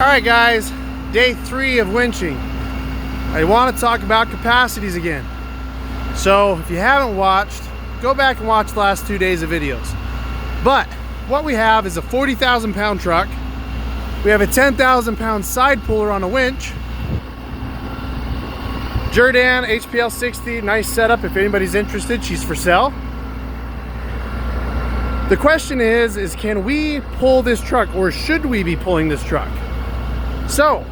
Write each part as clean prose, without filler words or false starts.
Alright guys, day 3 of winching. I want to talk about capacities again. So if you haven't watched, go back and watch the last 2 days of videos. But what we have is a 40,000 pound truck. We have a 10,000 pound side puller on a winch. Jordan HPL 60, nice setup if anybody's interested, she's for sale. The question is can we pull this truck, or should we be pulling this truck? So,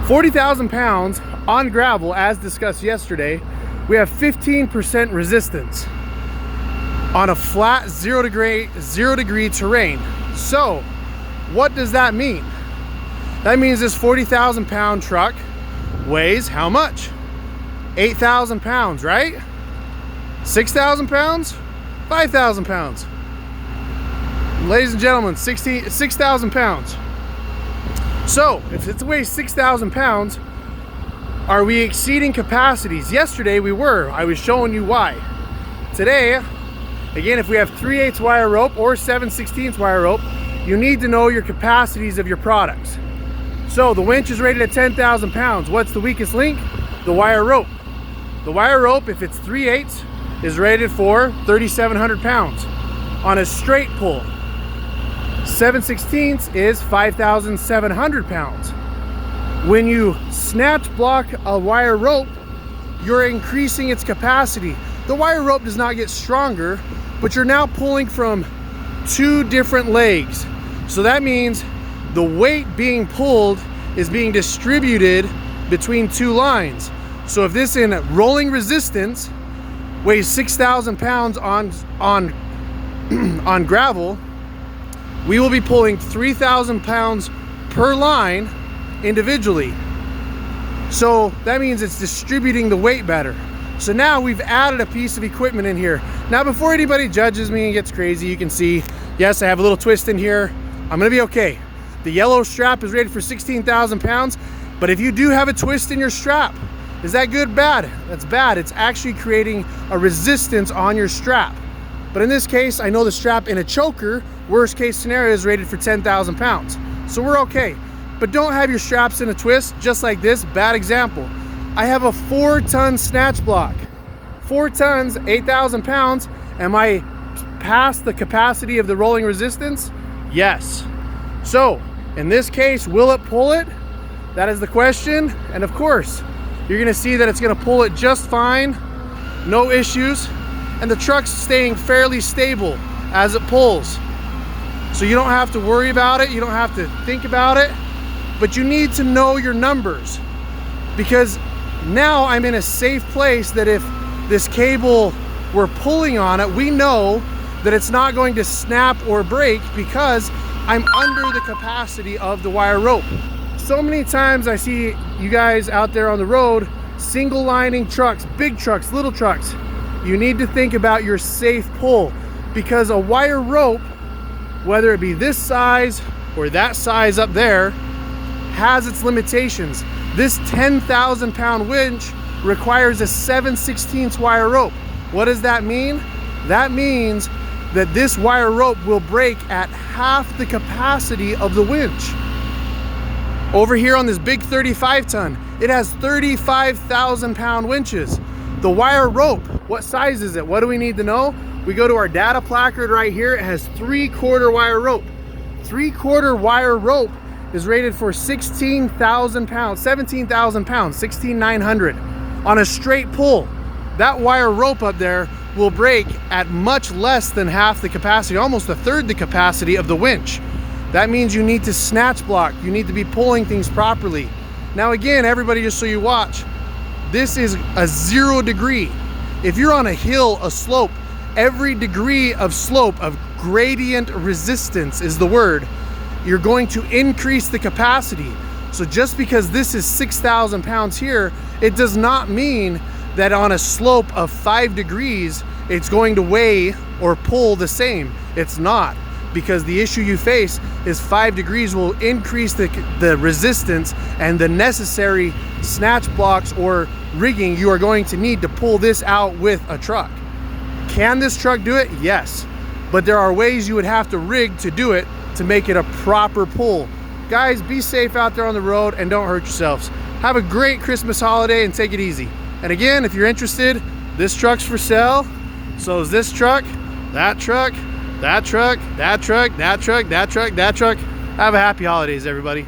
40,000 pounds on gravel, as discussed yesterday, we have 15% resistance on a flat 0 degree terrain. So, what does that mean? That means this 40,000 pound truck weighs how much? 8,000 pounds, right? 6,000 pounds? 5,000 pounds. Ladies and gentlemen, 6,000 pounds. So, if it weighs 6,000 pounds, are we exceeding capacities? Yesterday we were. I was showing you why. Today, again, if we have 3/8 wire rope or 7/16 wire rope, you need to know your capacities of your products. So, the winch is rated at 10,000 pounds. What's the weakest link? The wire rope. The wire rope, if it's 3/8, is rated for 3,700 pounds on a straight pull. 7/16 is 5,700 pounds. When you snatch block a wire rope, you're increasing its capacity. The wire rope does not get stronger, but you're now pulling from 2 different legs. So that means the weight being pulled is being distributed between 2 lines. So if this in rolling resistance weighs 6,000 pounds on gravel, we will be pulling 3,000 pounds per line individually. So that means it's distributing the weight better. So now we've added a piece of equipment in here. Now before anybody judges me and gets crazy, you can see, yes, I have a little twist in here. I'm gonna be okay. The yellow strap is rated for 16,000 pounds, but if you do have a twist in your strap, is that good, bad? That's bad. It's actually creating a resistance on your strap. But in this case, I know the strap in a choker, worst case scenario, is rated for 10,000 pounds. So we're okay. But don't have your straps in a twist, just like this, bad example. I have a 4-ton snatch block. 4 tons, 8,000 pounds. Am I past the capacity of the rolling resistance? Yes. So, in this case, will it pull it? That is the question. And of course, you're gonna see that it's gonna pull it just fine, no issues. And the truck's staying fairly stable as it pulls. So you don't have to worry about it, you don't have to think about it, but you need to know your numbers, because now I'm in a safe place that if this cable we're pulling on it, we know that it's not going to snap or break because I'm under the capacity of the wire rope. So many times I see you guys out there on the road, single lining trucks, big trucks, little trucks. You need to think about your safe pull, because a wire rope, whether it be this size or that size up there, has its limitations. This 10,000 pound winch requires a 7/16 wire rope. What does that mean? That means that this wire rope will break at half the capacity of the winch. Over here on this big 35 ton, it has 35,000 pound winches. The wire rope, what size is it? What do we need to know? We go to our data placard right here. It has 3/4 wire rope. 3/4 wire rope is rated for 16,000 pounds, 17,000 pounds, 16,900 on a straight pull. That wire rope up there will break at much less than half the capacity, almost 1/3 the capacity of the winch. That means you need to snatch block. You need to be pulling things properly. Now again, everybody, just so you watch, this is a 0 degree. If you're on a hill, a slope, every degree of slope, of gradient resistance is the word, you're going to increase the capacity. So just because this is 6,000 pounds here, it does not mean that on a slope of 5 degrees, it's going to weigh or pull the same. It's not, because the issue you face is 5 degrees will increase the resistance and the necessary snatch blocks or rigging you are going to need to pull this out with a truck. Can this truck do it? Yes. But there are ways you would have to rig to do it to make it a proper pull. Guys, be safe out there on the road and don't hurt yourselves. Have a great Christmas holiday and take it easy. And again, if you're interested, this truck's for sale. So is this truck, that truck, that truck, that truck, that truck, that truck, that truck. Have a happy holidays, everybody.